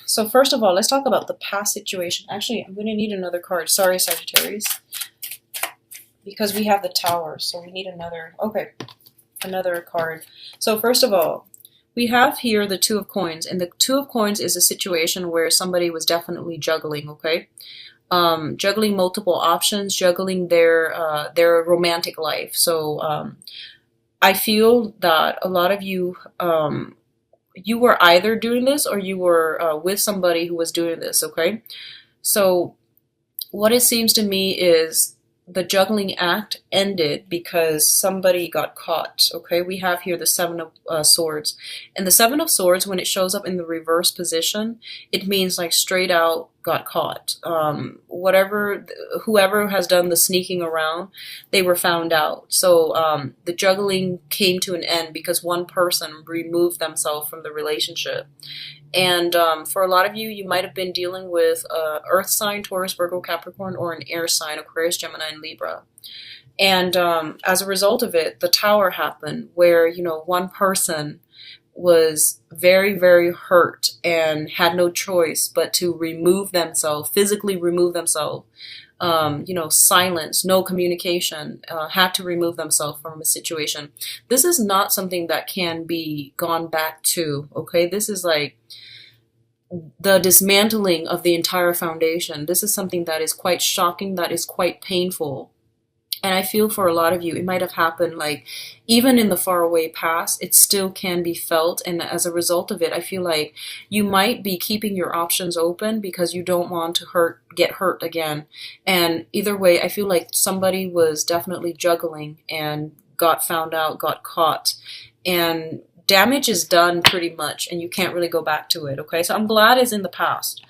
So first of all, let's talk about the past situation. Actually, I'm going to need another card. Sorry, Sagittarius, because we have the Tower, so we need another. Okay, another card. So first of all, we have here the Two of Coins, and the Two of Coins is a situation where somebody was definitely juggling. Okay, juggling multiple options, juggling their romantic life. So I feel that a lot of you you were either doing this or you were with somebody who was doing this. Okay, so what it seems to me is the juggling act ended because somebody got caught. Okay, we have here the Seven of Swords, and the Seven of Swords, when it shows up in the reverse position, it means like straight out got caught. Whatever, whoever has done the sneaking around, they were found out. So the juggling came to an end because one person removed themselves from the relationship. And for a lot of you, you might have been dealing with Earth sign, Taurus, Virgo, Capricorn, or an air sign, Aquarius, Gemini, and Libra. And as a result of it, the Tower happened where, one person was very, very hurt and had no choice but to remove themselves, physically remove themselves, silence, no communication, had to remove themselves from a situation. This is not something that can be gone back to, okay? This is like the dismantling of the entire foundation. This is something that is quite shocking, that is quite painful. And I feel for a lot of you, it might have happened like even in the faraway past, it still can be felt. And as a result of it, I feel like you might be keeping your options open because you don't want to get hurt again. And either way, I feel like somebody was definitely juggling and got found out, got caught. And damage is done pretty much, and you can't really go back to it. Okay, so I'm glad it's in the past.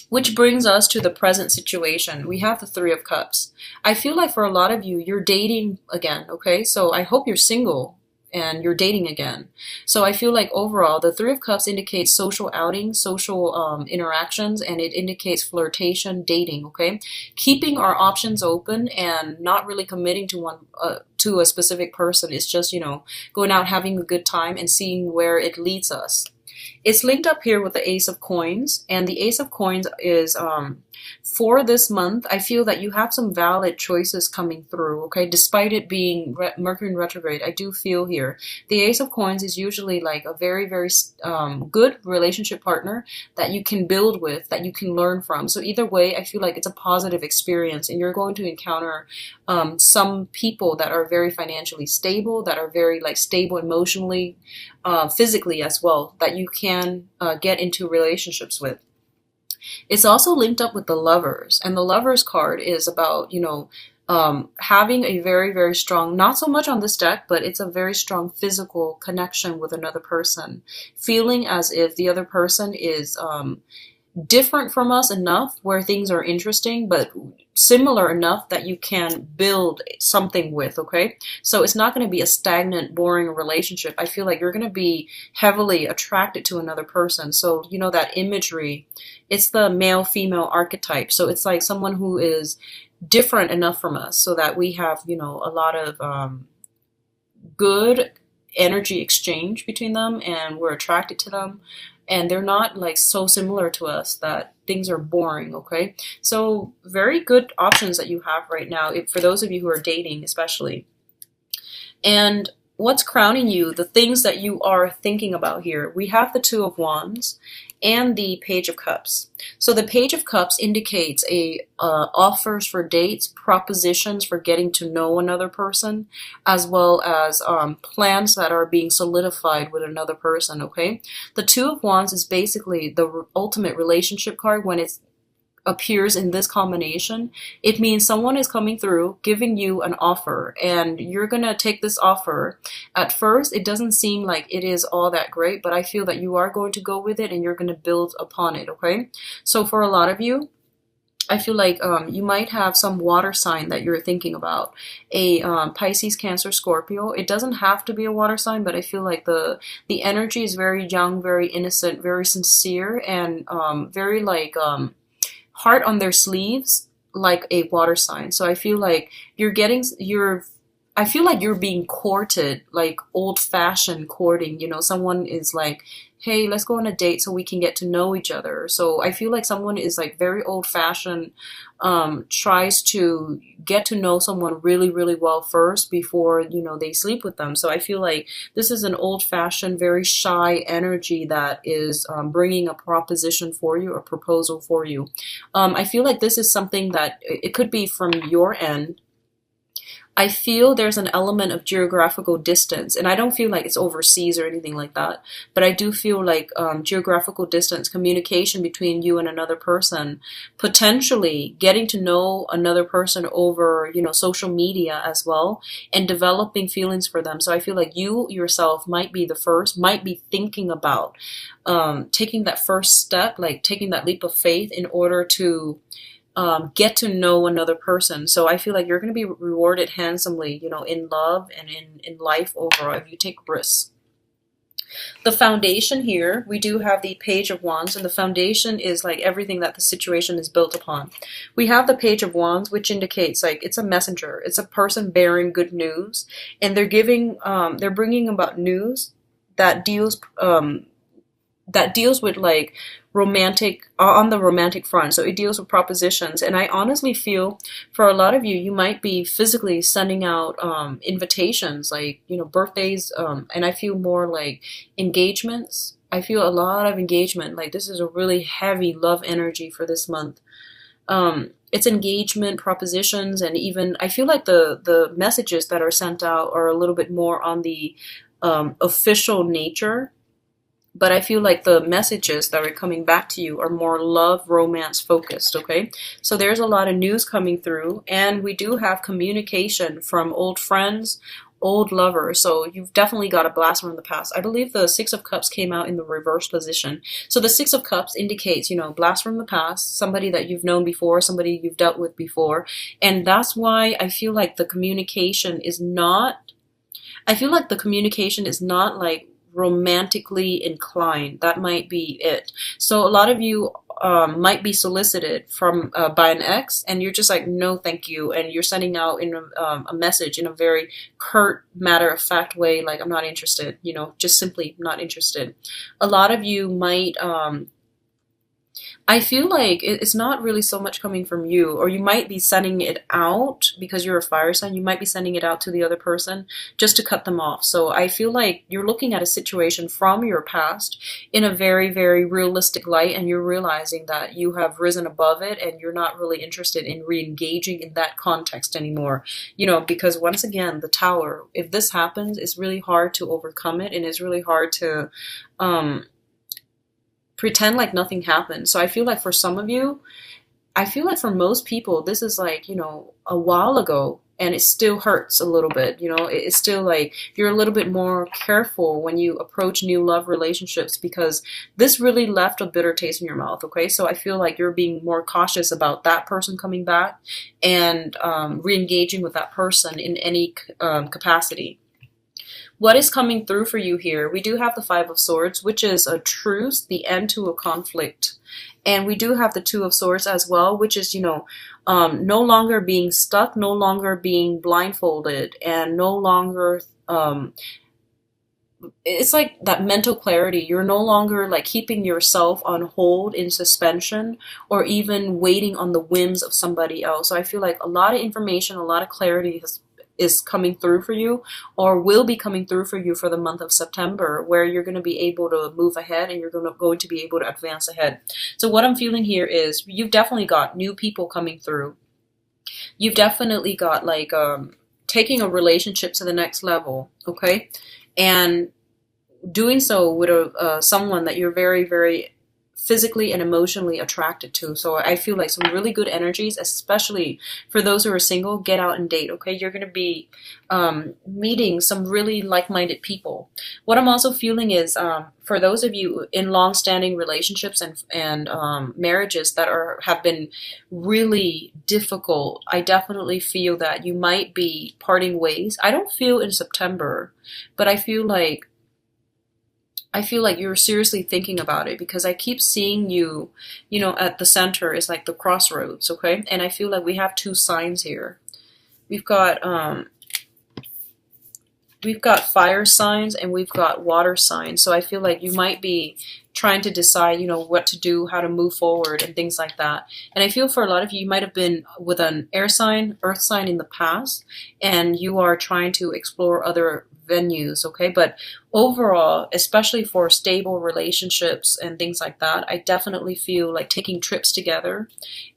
Which brings us to the present situation. We have the Three of Cups. I feel like for a lot of you, you're dating again, okay? So I hope you're single and you're dating again. So I feel like overall, the Three of Cups indicates social outings, social interactions, and it indicates flirtation, dating, okay? Keeping our options open and not really committing to a specific person. It's just, going out, having a good time and seeing where it leads us. It's linked up here with the Ace of Coins, and the Ace of Coins is for this month. I feel that you have some valid choices coming through, okay? Despite it being Mercury in retrograde, I do feel here the Ace of Coins is usually like a very, very good relationship partner that you can build with, that you can learn from. So either way, I feel like it's a positive experience, and you're going to encounter some people that are very financially stable, that are very stable emotionally, physically as well, that you can get into relationships with. It's also linked up with the Lovers, and the Lovers card is about, having a very, very strong, not so much on this deck, but it's a very strong physical connection with another person, feeling as if the other person is different from us enough where things are interesting, but similar enough that you can build something with, okay? So it's not going to be a stagnant, boring relationship. I feel like you're going to be heavily attracted to another person. So, that imagery, it's the male-female archetype. So it's like someone who is different enough from us so that we have, a lot of good energy exchange between them and we're attracted to them. And they're not so similar to us that things are boring, okay? So very good options that you have right now, for those of you who are dating especially. And what's crowning you, the things that you are thinking about here, we have the Two of Wands and the Page of Cups. So the Page of Cups indicates offers for dates, propositions for getting to know another person, as well as plans that are being solidified with another person, okay? The Two of Wands is basically the ultimate relationship card. When it's appears in this combination, it means someone is coming through, giving you an offer, and you're gonna take this offer. At first, it doesn't seem like it is all that great, but I feel that you are going to go with it and you're gonna build upon it, okay? So for a lot of you, I feel like you might have some water sign that you're thinking about. A Pisces, Cancer, Scorpio. It doesn't have to be a water sign, but I feel like the energy is very young, very innocent, very sincere, and very heart on their sleeves, like a water sign. So I feel like I feel like you're being courted, like old-fashioned courting. Someone is hey, let's go on a date so we can get to know each other. So I feel like someone is like very old fashioned, tries to get to know someone really, really well first before, you know, they sleep with them. So I feel like this is an old fashioned, very shy energy that is bringing a proposition for you, a proposal for you. I feel like this is something that it could be from your end. I feel there's an element of geographical distance, and I don't feel like it's overseas or anything like that, but I do feel like geographical distance, communication between you and another person, potentially getting to know another person over, you know, social media as well, and developing feelings for them. So I feel like you yourself might be the first, might be thinking about taking that first step, like taking that leap of faith in order to get to know another person. So I feel like you're going to be rewarded handsomely, you know, in love and in life overall if you take risks. The foundation here, we do have the Page of Wands, and the foundation is like everything that the situation is built upon. We have the Page of Wands, which indicates like it's a messenger. It's a person bearing good news, and they're bringing about news that deals with like romantic, on the romantic front. So it deals with propositions, and I honestly feel for a lot of you, you might be physically sending out invitations, like, you know, birthdays, and I feel more like engagements. I feel a lot of engagement. Like this is a really heavy love energy for this month. It's engagement, propositions, and even I feel like the messages that are sent out are a little bit more on the official nature. But I feel like the messages that are coming back to you are more love, romance focused, okay? So there's a lot of news coming through, and we do have communication from old friends, old lovers. So you've definitely got a blast from the past. I believe the Six of Cups came out in the reverse position. So the Six of Cups indicates, you know, blast from the past, somebody that you've known before, somebody you've dealt with before. And that's why I feel like the communication is not, like romantically inclined. That might be it. So a lot of you might be solicited from by an ex, and you're just like, no, thank you, and you're sending out in a message in a very curt, matter-of-fact way, like I'm not interested. You know, just simply not interested. A lot of you might. I feel like it's not really so much coming from you, or you might be sending it out because you're a fire sign. You might be sending it out to the other person just to cut them off. So I feel like you're looking at a situation from your past in a very, very realistic light, and you're realizing that you have risen above it and you're not really interested in re-engaging in that context anymore. You know, because once again, the Tower, if this happens, it's really hard to overcome it, and it's really hard to pretend like nothing happened. So I feel like for some of you, I feel like for most people, this is like, you know, a while ago, and it still hurts a little bit. You know, it's still like you're a little bit more careful when you approach new love relationships because this really left a bitter taste in your mouth. Okay. So I feel like you're being more cautious about that person coming back and re-engaging with that person in any capacity. What is coming through for you here? We do have the Five of Swords, which is a truce, the end to a conflict. And we do have the Two of Swords as well, which is, you know, no longer being stuck, no longer being blindfolded, and no longer, it's like that mental clarity. You're no longer like keeping yourself on hold in suspension or even waiting on the whims of somebody else. So I feel like a lot of information, a lot of clarity is coming through for you, or will be coming through for you for the month of September, where you're going to be able to move ahead and you're going to be able to advance ahead. So what I'm feeling here is you've definitely got new people coming through. You've definitely got like taking a relationship to the next level, okay? And doing so with someone that you're very, very physically and emotionally attracted to. So I feel like some really good energies, especially for those who are single. Get out and date, okay? You're going to be meeting some really like-minded people. What I'm also feeling is for those of you in long-standing relationships and marriages that have been really difficult, I definitely feel that you might be parting ways. I don't feel in September, but I feel like you're seriously thinking about it, because I keep seeing you, you know, at the center is like the crossroads, okay? And I feel like we have two signs here. We've got we've got fire signs and we've got water signs. So I feel like you might be trying to decide, what to do, how to move forward and things like that. And I feel for a lot of you, you might have been with an air sign, earth sign in the past, and you are trying to explore other venues, okay? But overall, especially for stable relationships and things like that, I definitely feel like taking trips together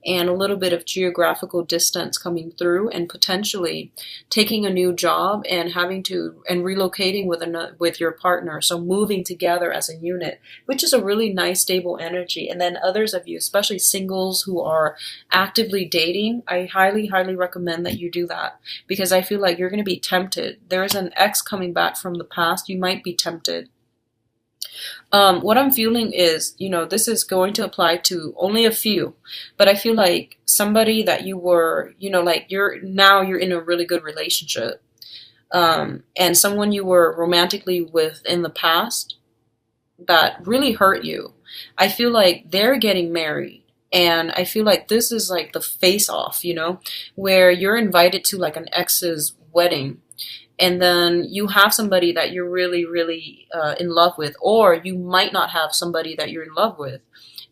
and a little bit of geographical distance coming through, and potentially taking a new job and relocating with your partner. So moving together as a unit, which is a really nice stable energy. And then others of you, especially singles who are actively dating, I highly, highly recommend that you do that, because I feel like you're going to be tempted. There is an ex coming back from the past. You might be tempted. What I'm feeling is, this is going to apply to only a few, but I feel like somebody that you were, like you're in a really good relationship, and someone you were romantically with in the past that really hurt you. I feel like they're getting married. And I feel like this is like the face off, where you're invited to like an ex's wedding. And then you have somebody that you're really, really in love with, or you might not have somebody that you're in love with.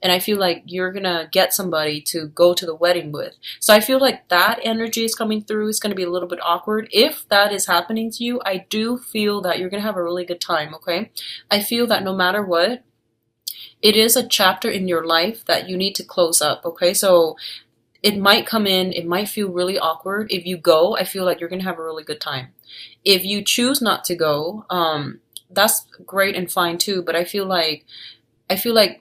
And I feel like you're going to get somebody to go to the wedding with. So I feel like that energy is coming through. It's going to be a little bit awkward. If that is happening to you, I do feel that you're going to have a really good time, okay? I feel that no matter what, it is a chapter in your life that you need to close up, okay? So it might come in, it might feel really awkward. If you go, I feel like you're going to have a really good time. If you choose not to go, that's great and fine too. But I feel like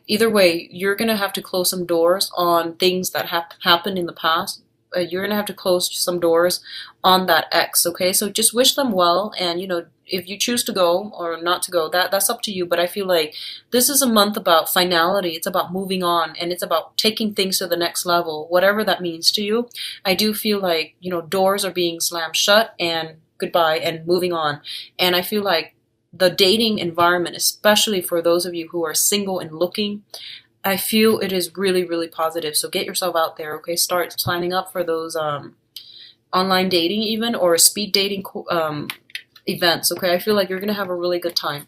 either way, you're going to have to close some doors on things that have happened in the past. You're going to have to close some doors on that ex, okay? So just wish them well. And, if you choose to go or not to go, that's up to you. But I feel like this is a month about finality. It's about moving on, and it's about taking things to the next level, whatever that means to you. I do feel like, doors are being slammed shut and goodbye and moving on. And I feel like the dating environment, especially for those of you who are single and looking, I feel it is really, really positive. So get yourself out there, okay? Start signing up for those online dating even, or speed dating events, okay? I feel like you're going to have a really good time.